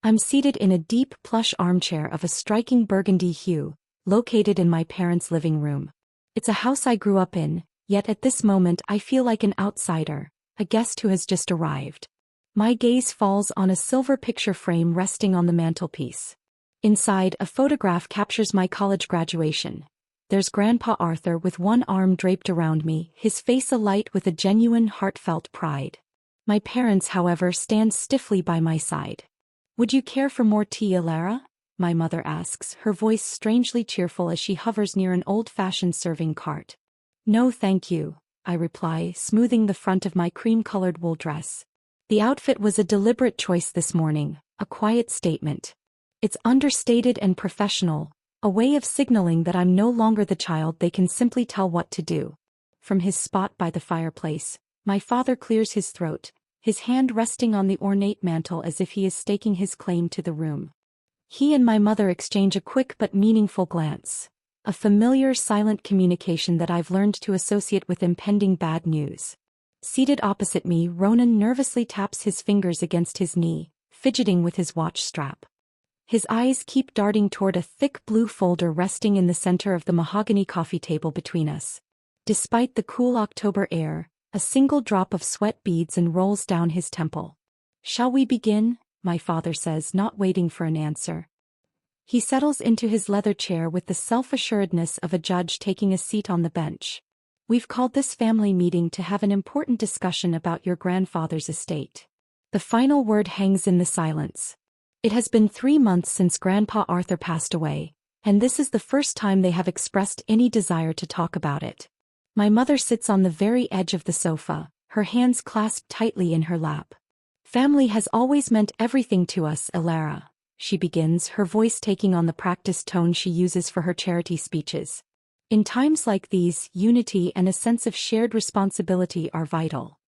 I'm seated in a deep plush armchair of a striking burgundy hue, located in my parents' living room. It's a house I grew up in, yet at this moment I feel like an outsider, a guest who has just arrived. My gaze falls on a silver picture frame resting on the mantelpiece. Inside, a photograph captures my college graduation. There's Grandpa Arthur with one arm draped around me, his face alight with a genuine heartfelt pride. My parents, however, stand stiffly by my side. "Would you care for more tea, Alara?" my mother asks, her voice strangely cheerful as she hovers near an old-fashioned serving cart. "No thank you," I reply, smoothing the front of my cream-colored wool dress. The outfit was a deliberate choice this morning, a quiet statement. It's understated and professional, a way of signaling that I'm no longer the child they can simply tell what to do. From his spot by the fireplace, my father clears his throat, his hand resting on the ornate mantel as if he is staking his claim to the room. He and my mother exchange a quick but meaningful glance, a familiar silent communication that I've learned to associate with impending bad news. Seated opposite me, Ronan nervously taps his fingers against his knee, fidgeting with his watch strap. His eyes keep darting toward a thick blue folder resting in the center of the mahogany coffee table between us. Despite the cool October air, a single drop of sweat beads and rolls down his temple. "Shall we begin?" my father says, not waiting for an answer. He settles into his leather chair with the self-assuredness of a judge taking a seat on the bench. "We've called this family meeting to have an important discussion about your grandfather's estate." The final word hangs in the silence. It has been 3 months since Grandpa Arthur passed away, and this is the first time they have expressed any desire to talk about it. My mother sits on the very edge of the sofa, her hands clasped tightly in her lap. "Family has always meant everything to us, Alara," she begins, her voice taking on the practiced tone she uses for her charity speeches. "In times like these, unity and a sense of shared responsibility are vital."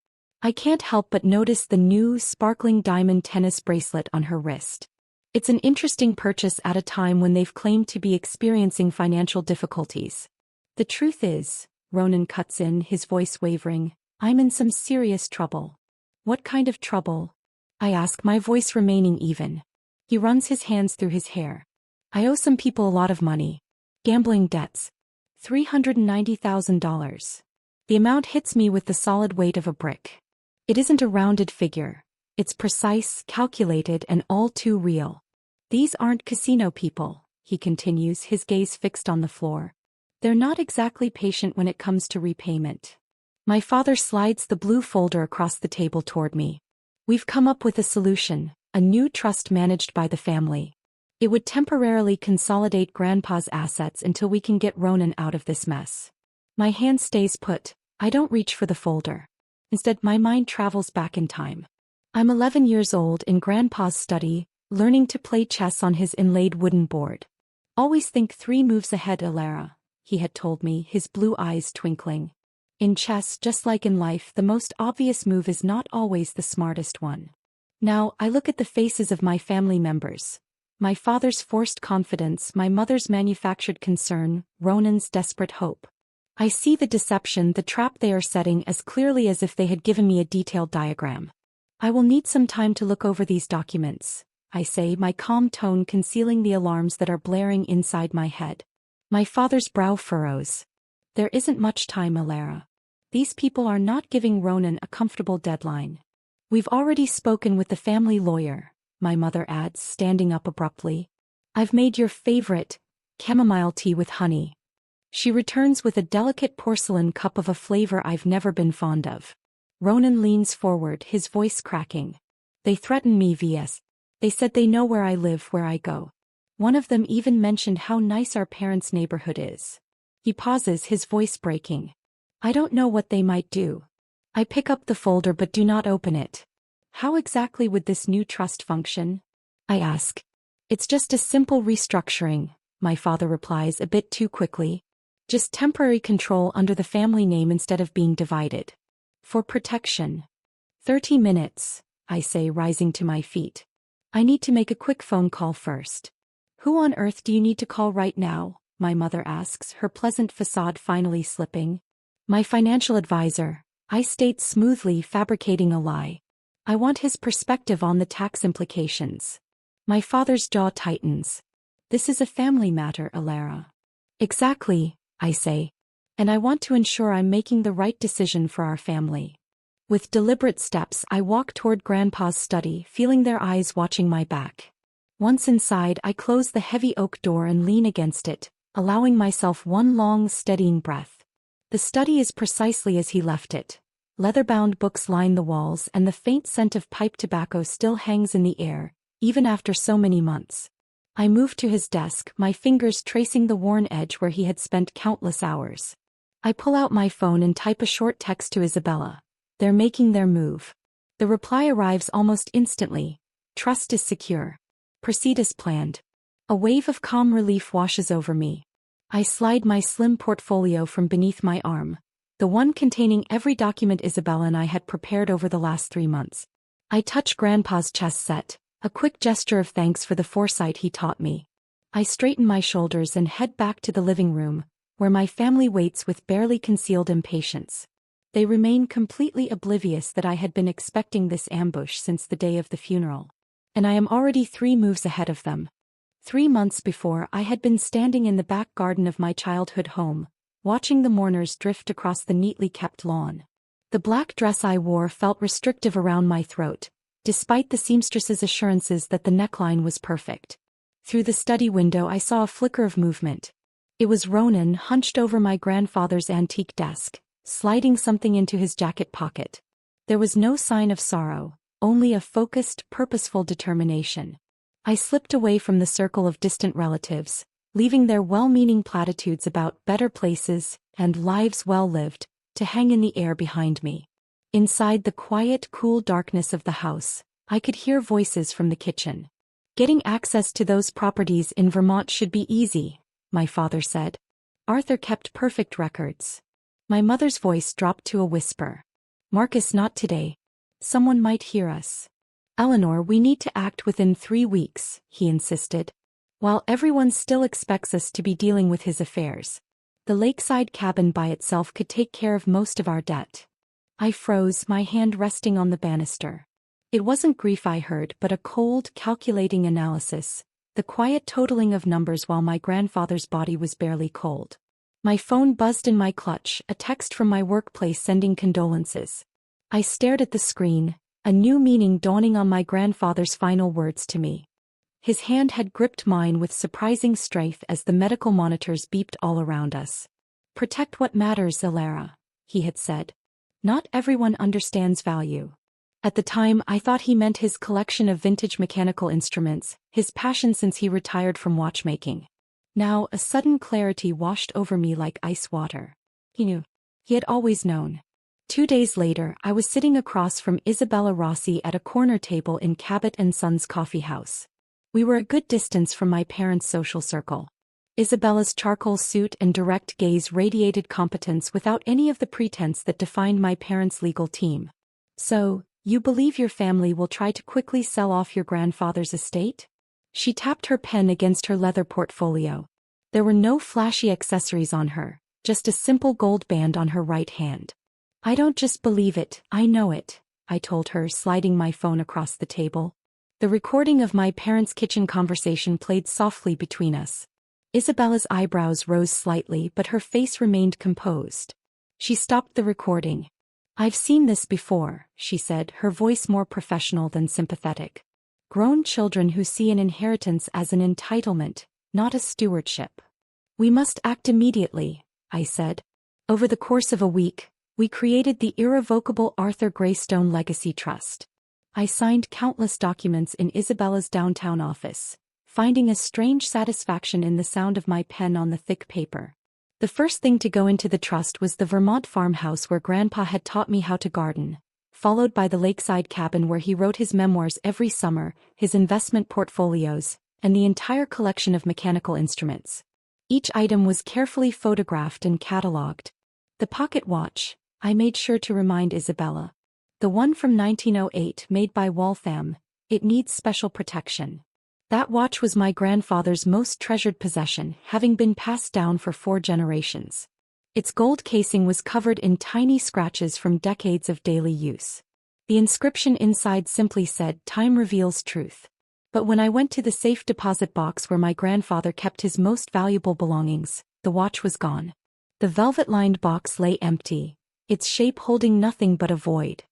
I can't help but notice the new, sparkling diamond tennis bracelet on her wrist. It's an interesting purchase at a time when they've claimed to be experiencing financial difficulties. "The truth is," Ronan cuts in, his voice wavering, "I'm in some serious trouble." "What kind of trouble?" I ask, my voice remaining even. He runs his hands through his hair. "I owe some people a lot of money. Gambling debts. $390,000. The amount hits me with the solid weight of a brick. It isn't a rounded figure. It's precise, calculated, and all too real. These aren't casino people," he continues, his gaze fixed on the floor. "They're not exactly patient when it comes to repayment." My father slides the blue folder across the table toward me. "We've come up with a solution, a new trust managed by the family. It would temporarily consolidate Grandpa's assets until we can get Ronan out of this mess." My hand stays put. I don't reach for the folder. Instead, my mind travels back in time. I'm 11 years old in Grandpa's study, learning to play chess on his inlaid wooden board. "Always think 3 moves ahead, Alara," he had told me, his blue eyes twinkling. In chess, just like in life, the most obvious move is not always the smartest one. Now, I look at the faces of my family members. My father's forced confidence, my mother's manufactured concern, Ronan's desperate hope. I see the deception, the trap they are setting as clearly as if they had given me a detailed diagram. "I will need some time to look over these documents," I say, my calm tone concealing the alarms that are blaring inside my head. My father's brow furrows. "There isn't much time, Alara. These people are not giving Ronan a comfortable deadline. We've already spoken with the family lawyer," my mother adds, standing up abruptly. "I've made your favorite, chamomile tea with honey." She returns with a delicate porcelain cup of a flavor I've never been fond of. Ronan leans forward, his voice cracking. "They threaten me, VS. They said they know where I live, where I go. One of them even mentioned how nice our parents' neighborhood is." He pauses, his voice breaking. "I don't know what they might do." I pick up the folder but do not open it. "How exactly would this new trust function?" I ask. "It's just a simple restructuring," my father replies a bit too quickly. "Just temporary control under the family name instead of being divided. For protection." 30 minutes, I say, rising to my feet. "I need to make a quick phone call first." "Who on earth do you need to call right now?" my mother asks, her pleasant facade finally slipping. "My financial advisor," I state smoothly, fabricating a lie. "I want his perspective on the tax implications." My father's jaw tightens. This is a family matter, Alara. Exactly, I say. And I want to ensure I'm making the right decision for our family. With deliberate steps, I walk toward Grandpa's study, feeling their eyes watching my back. Once inside, I close the heavy oak door and lean against it, allowing myself one long, steadying breath. The study is precisely as he left it. Leather-bound books line the walls, and the faint scent of pipe tobacco still hangs in the air, even after so many months. I move to his desk, my fingers tracing the worn edge where he had spent countless hours. I pull out my phone and type a short text to Isabella. They're making their move. The reply arrives almost instantly. Trust is secure. Proceed as planned. A wave of calm relief washes over me. I slide my slim portfolio from beneath my arm, the one containing every document Isabella and I had prepared over the last 3 months. I touch Grandpa's chest set, a quick gesture of thanks for the foresight he taught me. I straighten my shoulders and head back to the living room, where my family waits with barely concealed impatience. They remain completely oblivious that I had been expecting this ambush since the day of the funeral. And I am already 3 moves ahead of them. 3 months before, I had been standing in the back garden of my childhood home, watching the mourners drift across the neatly kept lawn. The black dress I wore felt restrictive around my throat, despite the seamstress's assurances that the neckline was perfect. Through the study window I saw a flicker of movement. It was Ronan, hunched over my grandfather's antique desk, sliding something into his jacket pocket. There was no sign of sorrow, only a focused, purposeful determination. I slipped away from the circle of distant relatives, leaving their well-meaning platitudes about better places and lives well lived to hang in the air behind me. Inside the quiet, cool darkness of the house, I could hear voices from the kitchen. Getting access to those properties in Vermont should be easy, my father said. Arthur kept perfect records. My mother's voice dropped to a whisper. Marcus, not today. Someone might hear us. Eleanor, we need to act within 3 weeks, he insisted. While everyone still expects us to be dealing with his affairs, the lakeside cabin by itself could take care of most of our debt. I froze, my hand resting on the banister. It wasn't grief I heard, but a cold, calculating analysis, the quiet totaling of numbers while my grandfather's body was barely cold. My phone buzzed in my clutch, a text from my workplace sending condolences. I stared at the screen, a new meaning dawning on my grandfather's final words to me. His hand had gripped mine with surprising strength as the medical monitors beeped all around us. Protect what matters, Alara, he had said. Not everyone understands value. At the time, I thought he meant his collection of vintage mechanical instruments, his passion since he retired from watchmaking. Now, a sudden clarity washed over me like ice water. He knew. He had always known. 2 days later, I was sitting across from Isabella Rossi at a corner table in Cabot & Sons Coffee House. We were a good distance from my parents' social circle. Isabella's charcoal suit and direct gaze radiated competence without any of the pretense that defined my parents' legal team. So, you believe your family will try to quickly sell off your grandfather's estate? She tapped her pen against her leather portfolio. There were no flashy accessories on her, just a simple gold band on her right hand. I don't just believe it, I know it, I told her, sliding my phone across the table. The recording of my parents' kitchen conversation played softly between us. Isabella's eyebrows rose slightly, but her face remained composed. She stopped the recording. I've seen this before, she said, her voice more professional than sympathetic. Grown children who see an inheritance as an entitlement, not a stewardship. We must act immediately, I said. Over the course of a week, we created the irrevocable Arthur Greystone Legacy Trust. I signed countless documents in Isabella's downtown office, finding a strange satisfaction in the sound of my pen on the thick paper. The first thing to go into the trust was the Vermont farmhouse where Grandpa had taught me how to garden, followed by the lakeside cabin where he wrote his memoirs every summer, his investment portfolios, and the entire collection of mechanical instruments. Each item was carefully photographed and catalogued. The pocket watch, I made sure to remind Isabella. The one from 1908 made by Waltham, it needs special protection. That watch was my grandfather's most treasured possession, having been passed down for 4 generations. Its gold casing was covered in tiny scratches from decades of daily use. The inscription inside simply said, "Time reveals truth." But when I went to the safe deposit box where my grandfather kept his most valuable belongings, the watch was gone. The velvet-lined box lay empty, its shape holding nothing but a void.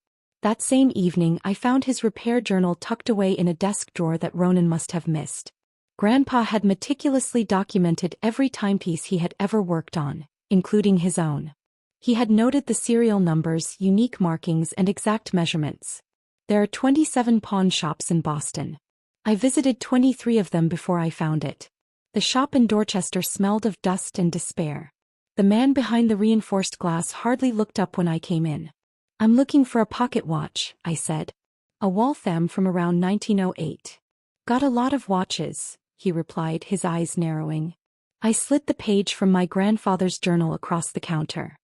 That same evening I found his repair journal tucked away in a desk drawer that Ronan must have missed. Grandpa had meticulously documented every timepiece he had ever worked on, including his own. He had noted the serial numbers, unique markings, and exact measurements. There are 27 pawn shops in Boston. I visited 23 of them before I found it. The shop in Dorchester smelled of dust and despair. The man behind the reinforced glass hardly looked up when I came in. "I'm looking for a pocket watch," I said. "A Waltham from around 1908. "Got a lot of watches," he replied, his eyes narrowing. I slid the page from my grandfather's journal across the counter.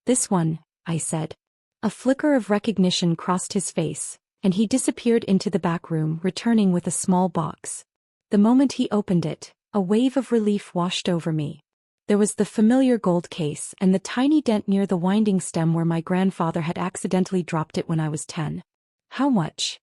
"This one," I said. A flicker of recognition crossed his face, and he disappeared into the back room, returning with a small box. The moment he opened it, a wave of relief washed over me. There was the familiar gold case and the tiny dent near the winding stem where my grandfather had accidentally dropped it when I was 10. "How much?"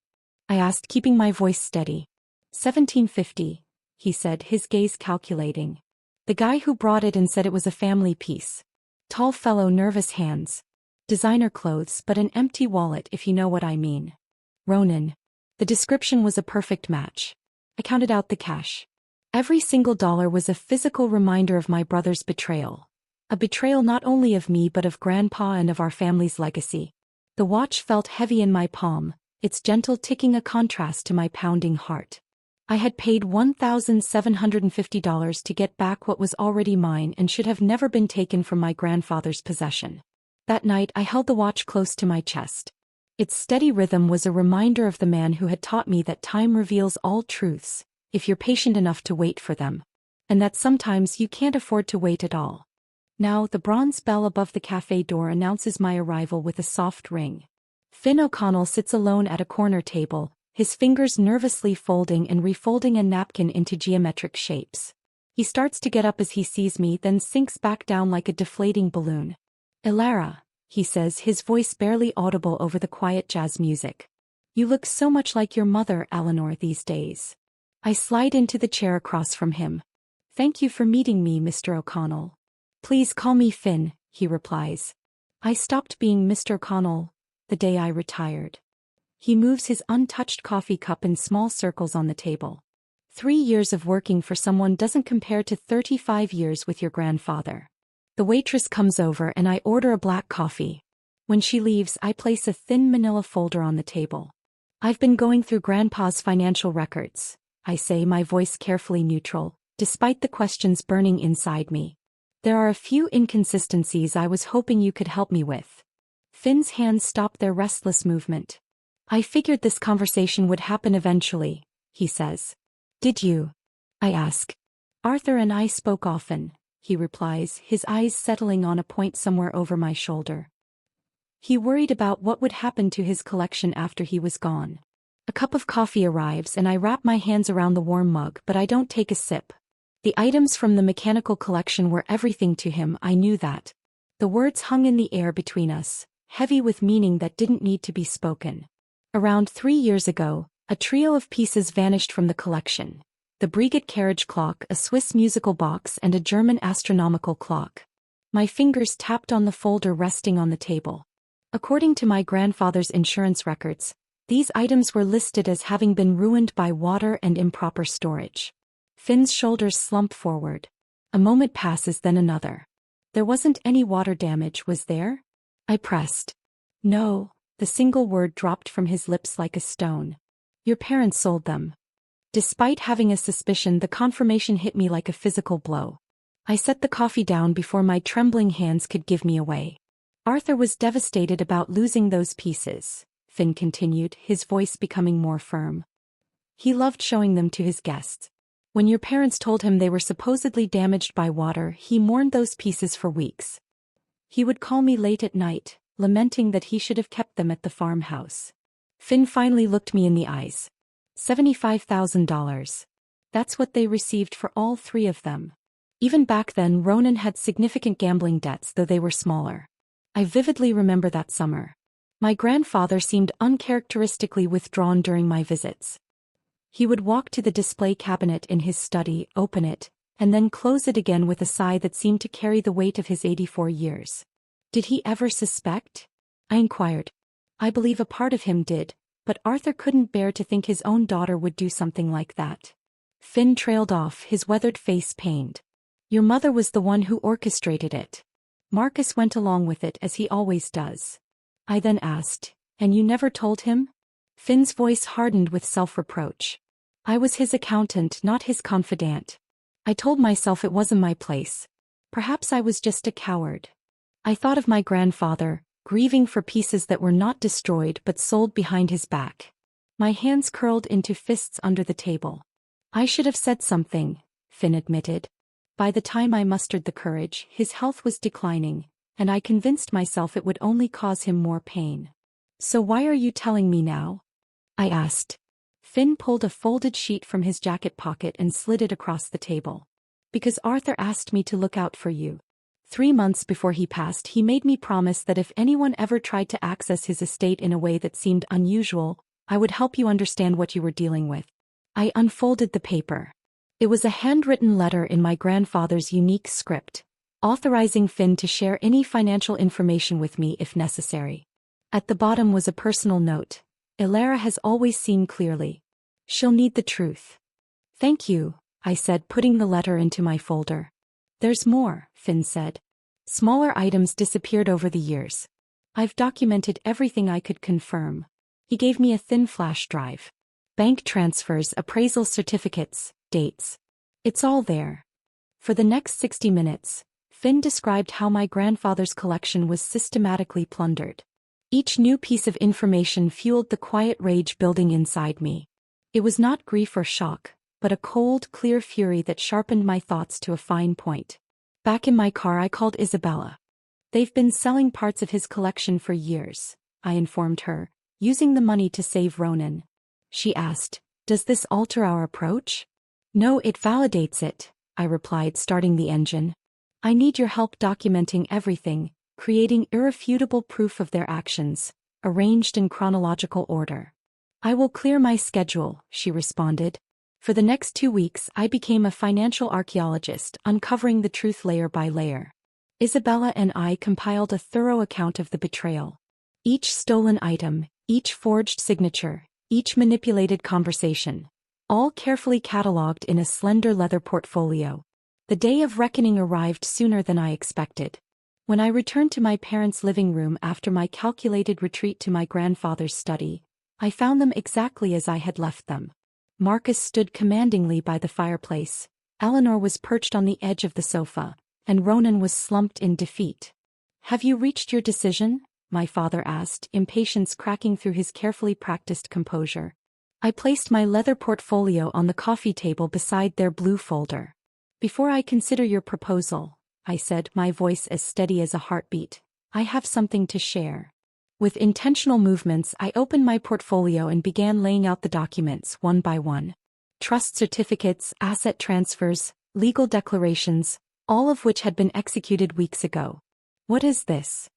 I asked, keeping my voice steady. $17.50, he said, his gaze calculating. The guy who brought it and said it was a family piece. Tall fellow, nervous hands. Designer clothes, but an empty wallet, if you know what I mean. Ronan. The description was a perfect match. I counted out the cash. Every single dollar was a physical reminder of my brother's betrayal. A betrayal not only of me but of Grandpa and of our family's legacy. The watch felt heavy in my palm, its gentle ticking a contrast to my pounding heart. I had paid $1,750 to get back what was already mine and should have never been taken from my grandfather's possession. That night I held the watch close to my chest. Its steady rhythm was a reminder of the man who had taught me that time reveals all truths, if you're patient enough to wait for them. And that sometimes you can't afford to wait at all. Now the bronze bell above the cafe door announces my arrival with a soft ring. Finn O'Connell sits alone at a corner table, his fingers nervously folding and refolding a napkin into geometric shapes. He starts to get up as he sees me, then sinks back down like a deflating balloon. "Elara," he says, his voice barely audible over the quiet jazz music. "You look so much like your mother, Eleanor, these days." I slide into the chair across from him. "Thank you for meeting me, Mr. O'Connell." "Please call me Finn," he replies. "I stopped being Mr. O'Connell the day I retired." He moves his untouched coffee cup in small circles on the table. 3 years of working for someone doesn't compare to 35 years with your grandfather. The waitress comes over and I order a black coffee. When she leaves, I place a thin manila folder on the table. "I've been going through Grandpa's financial records," I say, my voice carefully neutral, despite the questions burning inside me. "There are a few inconsistencies I was hoping you could help me with." Finn's hands stop their restless movement. "I figured this conversation would happen eventually," he says. "Did you?" I ask. "Arthur and I spoke often," he replies, his eyes settling on a point somewhere over my shoulder. He worried about what would happen to his collection after he was gone. A cup of coffee arrives and I wrap my hands around the warm mug, but I don't take a sip. The items from the mechanical collection were everything to him, I knew that. The words hung in the air between us, heavy with meaning that didn't need to be spoken. Around 3 years ago, a trio of pieces vanished from the collection. The Breguet carriage clock, a Swiss musical box, and a German astronomical clock. My fingers tapped on the folder resting on the table. According to my grandfather's insurance records, these items were listed as having been ruined by water and improper storage. Finn's shoulders slump forward. A moment passes, then another. "There wasn't any water damage, was there?" I pressed. "No," the single word dropped from his lips like a stone. "Your parents sold them." Despite having a suspicion, the confirmation hit me like a physical blow. I set the coffee down before my trembling hands could give me away. "Arthur was devastated about losing those pieces," Finn continued, his voice becoming more firm. "He loved showing them to his guests. When your parents told him they were supposedly damaged by water, he mourned those pieces for weeks. He would call me late at night, lamenting that he should have kept them at the farmhouse." Finn finally looked me in the eyes. $75,000. That's what they received for all 3 of them. Even back then, Ronan had significant gambling debts, though they were smaller. I vividly remember that summer. My grandfather seemed uncharacteristically withdrawn during my visits. He would walk to the display cabinet in his study, open it, and then close it again with a sigh that seemed to carry the weight of his 84 years. Did he ever suspect? I inquired. I believe a part of him did, but Arthur couldn't bear to think his own daughter would do something like that. Finn trailed off, his weathered face pained. Your mother was the one who orchestrated it. Marcus went along with it as he always does. I then asked, and you never told him? Finn's voice hardened with self-reproach. I was his accountant, not his confidant. I told myself it wasn't my place. Perhaps I was just a coward. I thought of my grandfather, grieving for pieces that were not destroyed but sold behind his back. My hands curled into fists under the table. I should have said something, Finn admitted. By the time I mustered the courage, his health was declining, and I convinced myself it would only cause him more pain. So why are you telling me now? I asked. Finn pulled a folded sheet from his jacket pocket and slid it across the table. Because Arthur asked me to look out for you. 3 months before he passed, he made me promise that if anyone ever tried to access his estate in a way that seemed unusual, I would help you understand what you were dealing with. I unfolded the paper. It was a handwritten letter in my grandfather's unique script, authorizing Finn to share any financial information with me if necessary. At the bottom was a personal note. Elara has always seen clearly. She'll need the truth. Thank you, I said, putting the letter into my folder. There's more, Finn said. Smaller items disappeared over the years. I've documented everything I could confirm. He gave me a thin flash drive. Bank transfers, appraisal certificates, dates. It's all there. For the next 60 minutes, Finn described how my grandfather's collection was systematically plundered. Each new piece of information fueled the quiet rage building inside me. It was not grief or shock, but a cold, clear fury that sharpened my thoughts to a fine point. Back in my car, I called Isabella. They've been selling parts of his collection for years, I informed her, using the money to save Ronan. She asked, does this alter our approach? No, it validates it, I replied, starting the engine. I need your help documenting everything, creating irrefutable proof of their actions, arranged in chronological order. I will clear my schedule, she responded. For the next 2 weeks, I became a financial archaeologist, uncovering the truth layer by layer. Isabella and I compiled a thorough account of the betrayal. Each stolen item, each forged signature, each manipulated conversation, all carefully catalogued in a slender leather portfolio. The day of reckoning arrived sooner than I expected. When I returned to my parents' living room after my calculated retreat to my grandfather's study, I found them exactly as I had left them. Marcus stood commandingly by the fireplace, Eleanor was perched on the edge of the sofa, and Ronan was slumped in defeat. Have you reached your decision? My father asked, impatience cracking through his carefully practiced composure. I placed my leather portfolio on the coffee table beside their blue folder. Before I consider your proposal, I said, my voice as steady as a heartbeat, I have something to share. With intentional movements, I opened my portfolio and began laying out the documents one by one. Trust certificates, asset transfers, legal declarations, all of which had been executed weeks ago. What is this?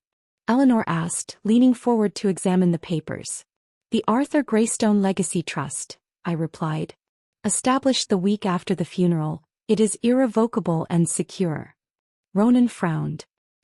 Eleanor asked, leaning forward to examine the papers. The Arthur Greystone Legacy Trust, I replied. Established the week after the funeral, it is irrevocable and secure. Ronan frowned.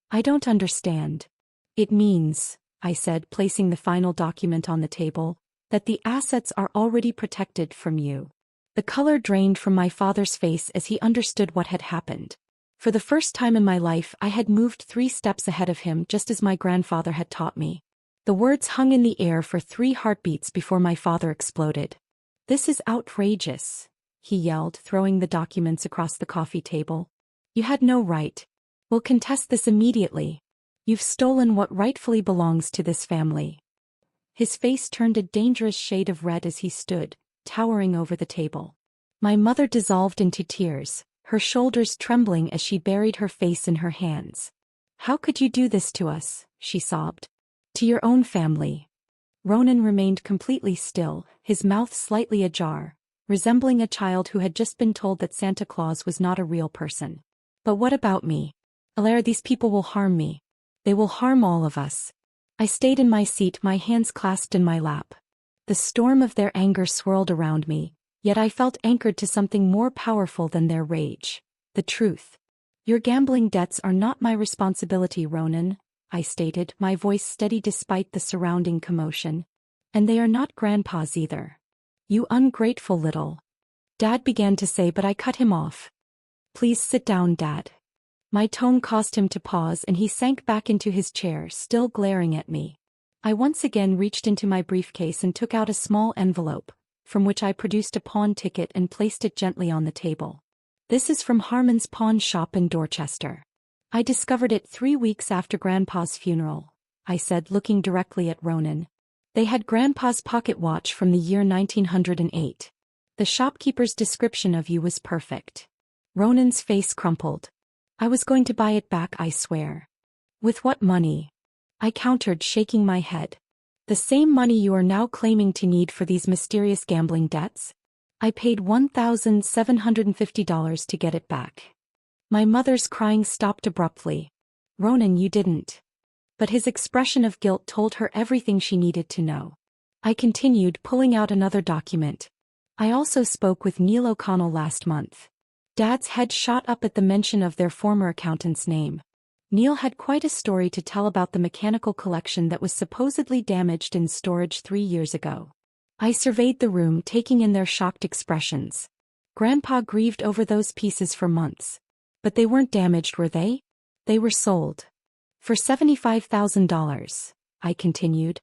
I don't understand. It means, I said, placing the final document on the table, that the assets are already protected from you. The color drained from my father's face as he understood what had happened. For the first time in my life, I had moved 3 steps ahead of him, just as my grandfather had taught me. The words hung in the air for 3 heartbeats before my father exploded. This is outrageous, he yelled, throwing the documents across the coffee table. You had no right. We'll contest this immediately. You've stolen what rightfully belongs to this family. His face turned a dangerous shade of red as he stood, towering over the table. My mother dissolved into tears, her shoulders trembling as she buried her face in her hands. How could you do this to us? She sobbed. To your own family. Ronan remained completely still, his mouth slightly ajar, resembling a child who had just been told that Santa Claus was not a real person. But what about me? Elara, these people will harm me. They will harm all of us. I stayed in my seat, my hands clasped in my lap. The storm of their anger swirled around me, Yet I felt anchored to something more powerful than their rage. The truth. Your gambling debts are not my responsibility, Ronan, I stated, my voice steady despite the surrounding commotion. And they are not Grandpa's either. You ungrateful little. Dad began to say, but I cut him off. Please sit down, Dad. My tone caused him to pause and he sank back into his chair, still glaring at me. I once again reached into my briefcase and took out a small envelope, from which I produced a pawn ticket and placed it gently on the table. This is from Harmon's pawn shop in Dorchester. I discovered it 3 weeks after Grandpa's funeral, I said, looking directly at Ronan. They had Grandpa's pocket watch from the year 1908. The shopkeeper's description of you was perfect. Ronan's face crumpled. I was going to buy it back, I swear. With what money? I countered, shaking my head. The same money you are now claiming to need for these mysterious gambling debts? I paid $1,750 to get it back. My mother's crying stopped abruptly. Ronan, you didn't. But his expression of guilt told her everything she needed to know. I continued, pulling out another document. I also spoke with Neil O'Connell last month. Dad's head shot up at the mention of their former accountant's name. Neil had quite a story to tell about the mechanical collection that was supposedly damaged in storage 3 years ago. I surveyed the room, taking in their shocked expressions. Grandpa grieved over those pieces for months. But they weren't damaged, were they? They were sold. For $75,000, I continued.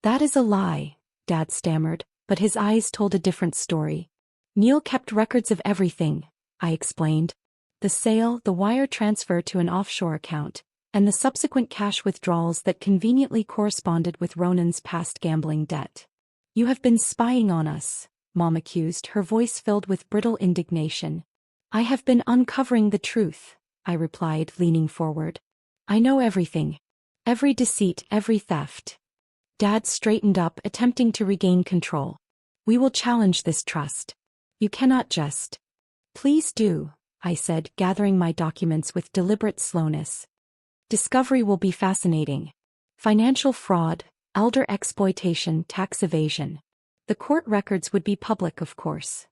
That is a lie, Dad stammered, but his eyes told a different story. Neil kept records of everything, I explained. The sale, the wire transfer to an offshore account, and the subsequent cash withdrawals that conveniently corresponded with Ronan's past gambling debt. You have been spying on us, Mom accused, her voice filled with brittle indignation. I have been uncovering the truth, I replied, leaning forward. I know everything. Every deceit, every theft. Dad straightened up, attempting to regain control. We will challenge this trust. You cannot just. Please do, I said, gathering my documents with deliberate slowness. Discovery will be fascinating. Financial fraud, elder exploitation, tax evasion. The court records would be public, of course.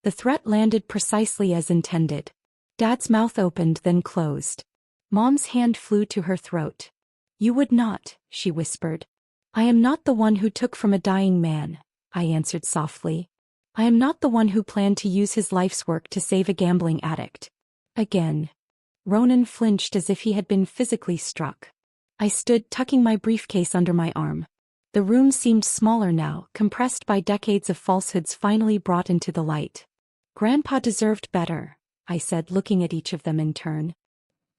The threat landed precisely as intended. Dad's mouth opened, then closed. Mom's hand flew to her throat. You would not, she whispered. I am not the one who took from a dying man, I answered softly. I am not the one who planned to use his life's work to save a gambling addict. Again. Ronan flinched as if he had been physically struck. I stood, tucking my briefcase under my arm. The room seemed smaller now, compressed by decades of falsehoods finally brought into the light. Grandpa deserved better, I said, looking at each of them in turn.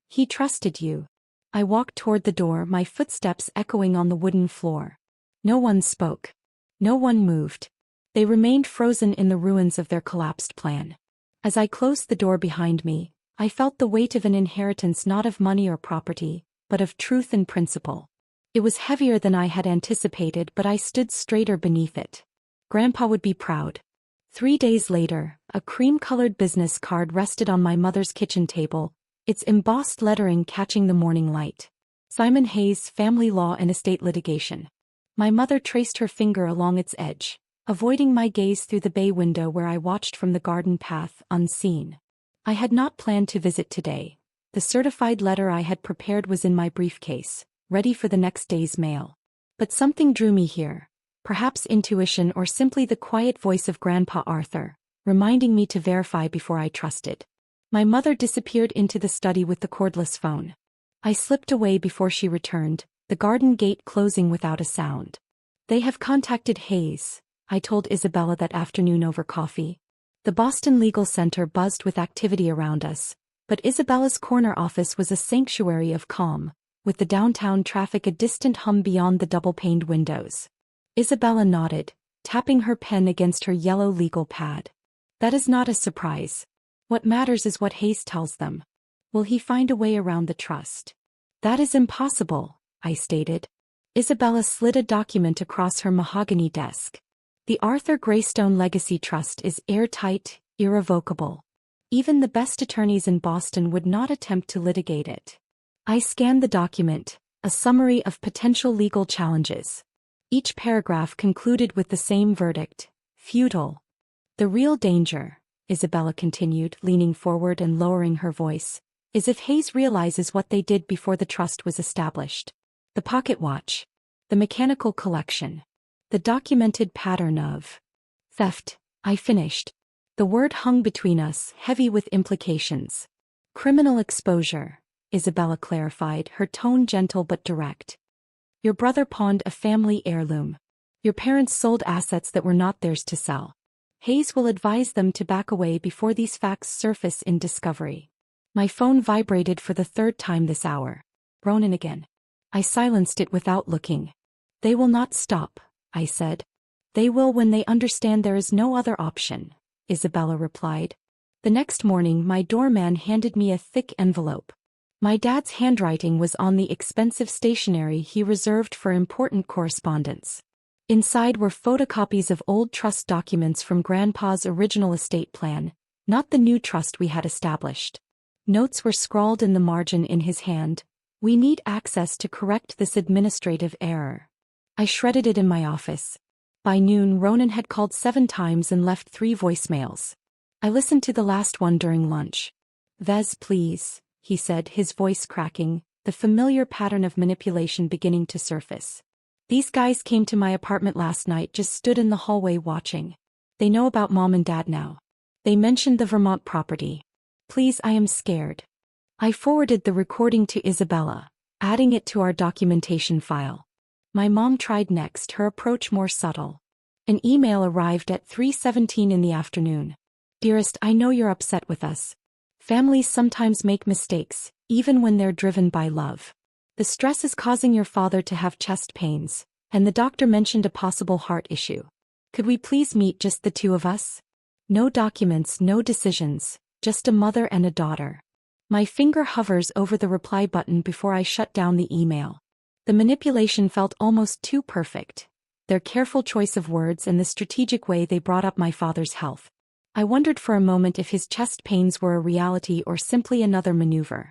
He trusted you. I walked toward the door, my footsteps echoing on the wooden floor. No one spoke. No one moved. They remained frozen in the ruins of their collapsed plan. As I closed the door behind me, I felt the weight of an inheritance, not of money or property, but of truth and principle. It was heavier than I had anticipated, but I stood straighter beneath it. Grandpa would be proud. 3 days later, a cream-colored business card rested on my mother's kitchen table, its embossed lettering catching the morning light. Simon Hayes, Family Law and Estate Litigation. My mother traced her finger along its edge, avoiding my gaze through the bay window where I watched from the garden path, unseen. I had not planned to visit today. The certified letter I had prepared was in my briefcase, ready for the next day's mail. But something drew me here. Perhaps intuition or simply the quiet voice of Grandpa Arthur, reminding me to verify before I trusted. My mother disappeared into the study with the cordless phone. I slipped away before she returned, the garden gate closing without a sound. They have contacted Hayes, I told Isabella that afternoon over coffee. The Boston Legal Center buzzed with activity around us, but Isabella's corner office was a sanctuary of calm, with the downtown traffic a distant hum beyond the double-paned windows. Isabella nodded, tapping her pen against her yellow legal pad. That is not a surprise. What matters is what Hayes tells them. Will he find a way around the trust? That is impossible, I stated. Isabella slid a document across her mahogany desk. The Arthur Greystone Legacy Trust is airtight, irrevocable. Even the best attorneys in Boston would not attempt to litigate it. I scanned the document, a summary of potential legal challenges. Each paragraph concluded with the same verdict: futile. The real danger, Isabella continued, leaning forward and lowering her voice, is if Hayes realizes what they did before the trust was established. The pocket watch. The mechanical collection. The documented pattern of theft. I finished. The word hung between us, heavy with implications. Criminal exposure, Isabella clarified, her tone gentle but direct. Your brother pawned a family heirloom. Your parents sold assets that were not theirs to sell. Hayes will advise them to back away before these facts surface in discovery. My phone vibrated for the third time this hour. Ronan again. I silenced it without looking. They will not stop, I said. They will when they understand there is no other option, Isabella replied. The next morning my doorman handed me a thick envelope. My dad's handwriting was on the expensive stationery he reserved for important correspondence. Inside were photocopies of old trust documents from Grandpa's original estate plan, not the new trust we had established. Notes were scrawled in the margin in his hand. We need access to correct this administrative error. I shredded it in my office. By noon, Ronan had called 7 times and left 3 voicemails. I listened to the last one during lunch. Vez, please, he said, his voice cracking, the familiar pattern of manipulation beginning to surface. These guys came to my apartment last night, just stood in the hallway watching. They know about Mom and Dad now. They mentioned the Vermont property. Please, I am scared. I forwarded the recording to Isabella, adding it to our documentation file. My mom tried next, her approach more subtle. An email arrived at 3:17 in the afternoon. Dearest, I know you're upset with us. Families sometimes make mistakes, even when they're driven by love. The stress is causing your father to have chest pains, and the doctor mentioned a possible heart issue. Could we please meet, just the 2 of us? No documents, no decisions, just a mother and a daughter. My finger hovers over the reply button before I shut down the email. The manipulation felt almost too perfect. Their careful choice of words and the strategic way they brought up my father's health. I wondered for a moment if his chest pains were a reality or simply another maneuver.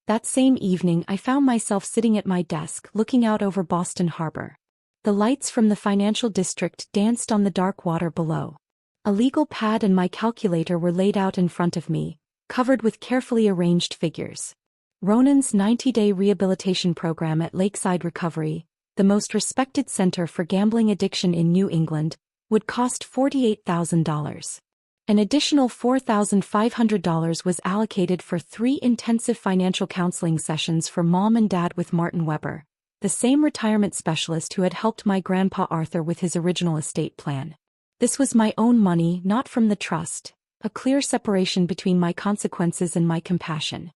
That same evening I found myself sitting at my desk looking out over Boston Harbor. The lights from the financial district danced on the dark water below. A legal pad and my calculator were laid out in front of me, covered with carefully arranged figures. Ronan's 90-day rehabilitation program at Lakeside Recovery, the most respected center for gambling addiction in New England, would cost $48,000. An additional $4,500 was allocated for 3 intensive financial counseling sessions for Mom and Dad with Martin Weber, the same retirement specialist who had helped my grandpa Arthur with his original estate plan. This was my own money, not from the trust, a clear separation between my consequences and my compassion.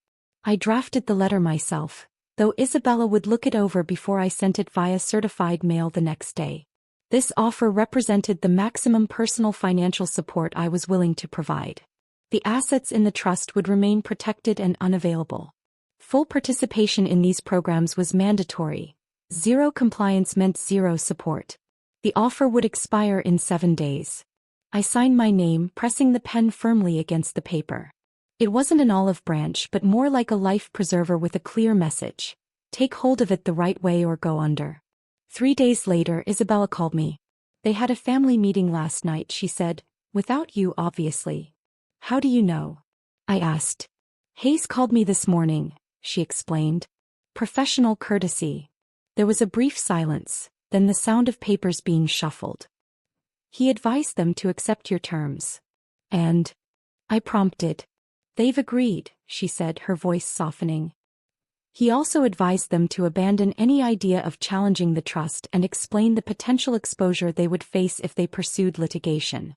I drafted the letter myself, though Isabella would look it over before I sent it via certified mail the next day. This offer represented the maximum personal financial support I was willing to provide. The assets in the trust would remain protected and unavailable. Full participation in these programs was mandatory. Zero compliance meant zero support. The offer would expire in 7 days. I signed my name, pressing the pen firmly against the paper. It wasn't an olive branch, but more like a life preserver with a clear message. Take hold of it the right way or go under. 3 days later, Isabella called me. They had a family meeting last night, she said, without you, obviously. How do you know? I asked. Hayes called me this morning, she explained. Professional courtesy. There was a brief silence, then the sound of papers being shuffled. He advised them to accept your terms. And? I prompted. They've agreed, she said, her voice softening. He also advised them to abandon any idea of challenging the trust and explain the potential exposure they would face if they pursued litigation.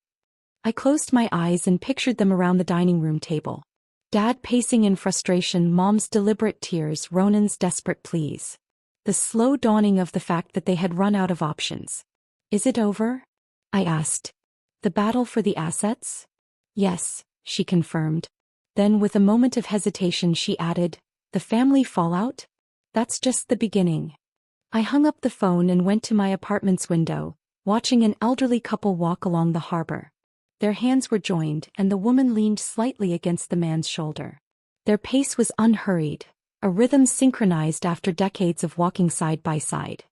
I closed my eyes and pictured them around the dining room table. Dad pacing in frustration, Mom's deliberate tears, Ronan's desperate pleas. The slow dawning of the fact that they had run out of options. Is it over? I asked. The battle for the assets? Yes, she confirmed. Then with a moment of hesitation she added, the family fallout? That's just the beginning. I hung up the phone and went to my apartment's window, watching an elderly couple walk along the harbor. Their hands were joined and the woman leaned slightly against the man's shoulder. Their pace was unhurried, a rhythm synchronized after decades of walking side by side.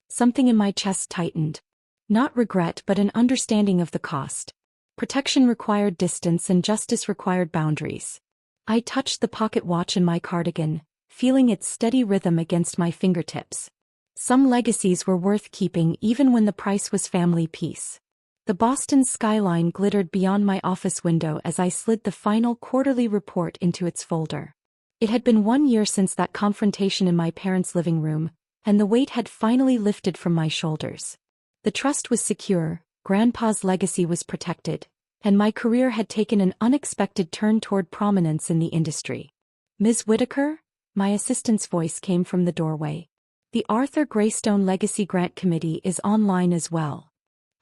Something in my chest tightened. Not regret but an understanding of the cost. Protection required distance and justice required boundaries. I touched the pocket watch in my cardigan, feeling its steady rhythm against my fingertips. Some legacies were worth keeping even when the price was family peace. The Boston skyline glittered beyond my office window as I slid the final quarterly report into its folder. It had been 1 year since that confrontation in my parents' living room, and the weight had finally lifted from my shoulders. The trust was secure, Grandpa's legacy was protected, and my career had taken an unexpected turn toward prominence in the industry. "Ms. Whitaker?" My assistant's voice came from the doorway. "The Arthur Greystone Legacy Grant Committee is online as well."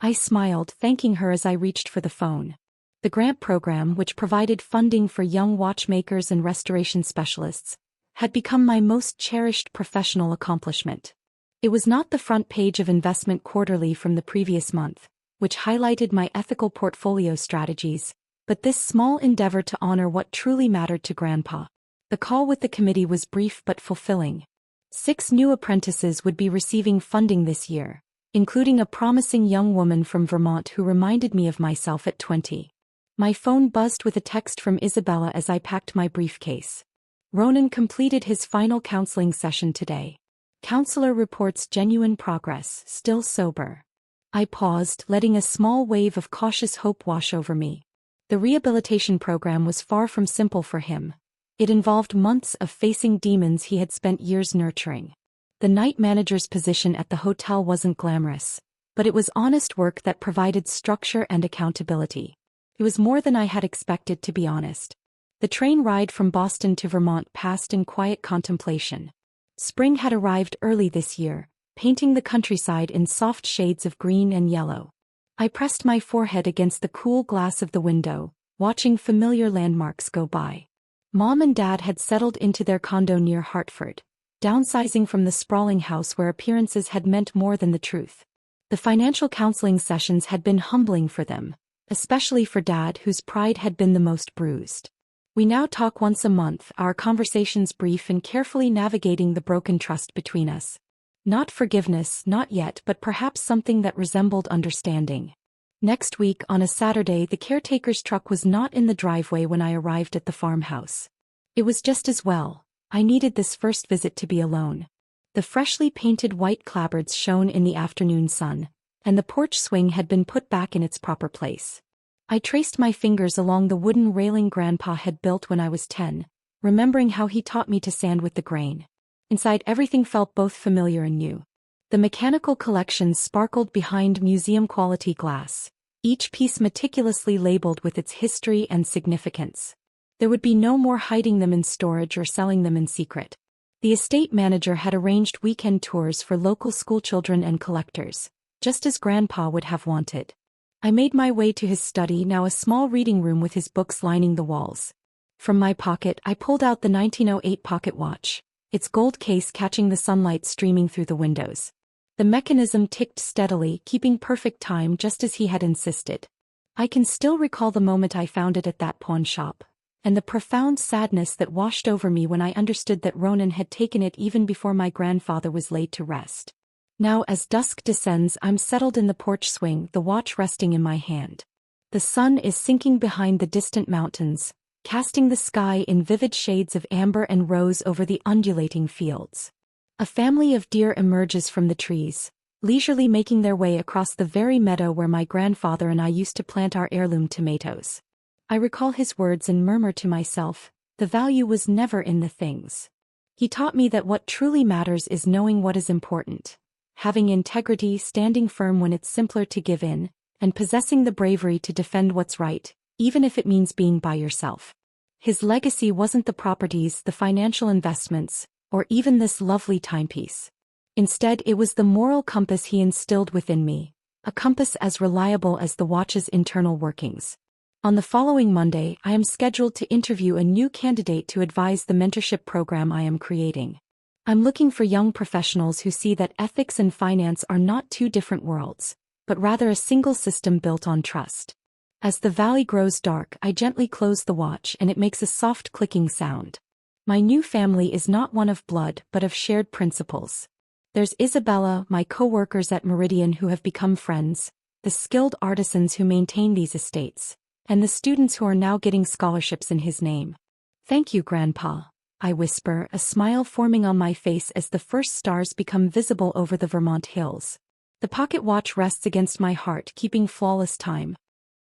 I smiled, thanking her as I reached for the phone. The grant program, which provided funding for young watchmakers and restoration specialists, had become my most cherished professional accomplishment. It was not the front page of Investment Quarterly from the previous month, which highlighted my ethical portfolio strategies, but this small endeavor to honor what truly mattered to Grandpa. The call with the committee was brief but fulfilling. 6 new apprentices would be receiving funding this year, including a promising young woman from Vermont who reminded me of myself at 20. My phone buzzed with a text from Isabella as I packed my briefcase. "Ronan completed his final counseling session today. Counselor reports genuine progress, still sober." I paused, letting a small wave of cautious hope wash over me. The rehabilitation program was far from simple for him. It involved months of facing demons he had spent years nurturing. The night manager's position at the hotel wasn't glamorous, but it was honest work that provided structure and accountability. It was more than I had expected, to be honest. The train ride from Boston to Vermont passed in quiet contemplation. Spring had arrived early this year, painting the countryside in soft shades of green and yellow. I pressed my forehead against the cool glass of the window, watching familiar landmarks go by. Mom and Dad had settled into their condo near Hartford, downsizing from the sprawling house where appearances had meant more than the truth. The financial counseling sessions had been humbling for them, especially for Dad, whose pride had been the most bruised. We now talk once a month, our conversations brief and carefully navigating the broken trust between us. Not forgiveness, not yet, but perhaps something that resembled understanding. Next week, on a Saturday, the caretaker's truck was not in the driveway when I arrived at the farmhouse. It was just as well. I needed this first visit to be alone. The freshly painted white clapboards shone in the afternoon sun, and the porch swing had been put back in its proper place. I traced my fingers along the wooden railing Grandpa had built when I was 10, remembering how he taught me to sand with the grain. Inside, everything felt both familiar and new. The mechanical collections sparkled behind museum-quality glass, each piece meticulously labeled with its history and significance. There would be no more hiding them in storage or selling them in secret. The estate manager had arranged weekend tours for local schoolchildren and collectors, just as Grandpa would have wanted. I made my way to his study, now a small reading room with his books lining the walls. From my pocket, I pulled out the 1908 pocket watch, its gold case catching the sunlight streaming through the windows. The mechanism ticked steadily, keeping perfect time just as he had insisted. I can still recall the moment I found it at that pawn shop, and the profound sadness that washed over me when I understood that Ronan had taken it even before my grandfather was laid to rest. Now, as dusk descends, I'm settled in the porch swing, the watch resting in my hand. The sun is sinking behind the distant mountains, casting the sky in vivid shades of amber and rose over the undulating fields. A family of deer emerges from the trees, leisurely making their way across the very meadow where my grandfather and I used to plant our heirloom tomatoes. I recall his words and murmur to myself, the value was never in the things. He taught me that what truly matters is knowing what is important, having integrity, standing firm when it's simpler to give in, and possessing the bravery to defend what's right, even if it means being by yourself. His legacy wasn't the properties, the financial investments, or even this lovely timepiece. Instead, it was the moral compass he instilled within me, a compass as reliable as the watch's internal workings. On the following Monday, I am scheduled to interview a new candidate to advise the mentorship program I am creating. I'm looking for young professionals who see that ethics and finance are not two different worlds, but rather a single system built on trust. As the valley grows dark, I gently close the watch and it makes a soft clicking sound. My new family is not one of blood but of shared principles. There's Isabella, my co-workers at Meridian who have become friends, the skilled artisans who maintain these estates, and the students who are now getting scholarships in his name. Thank you, Grandpa, I whisper, a smile forming on my face as the first stars become visible over the Vermont hills. The pocket watch rests against my heart, keeping flawless time,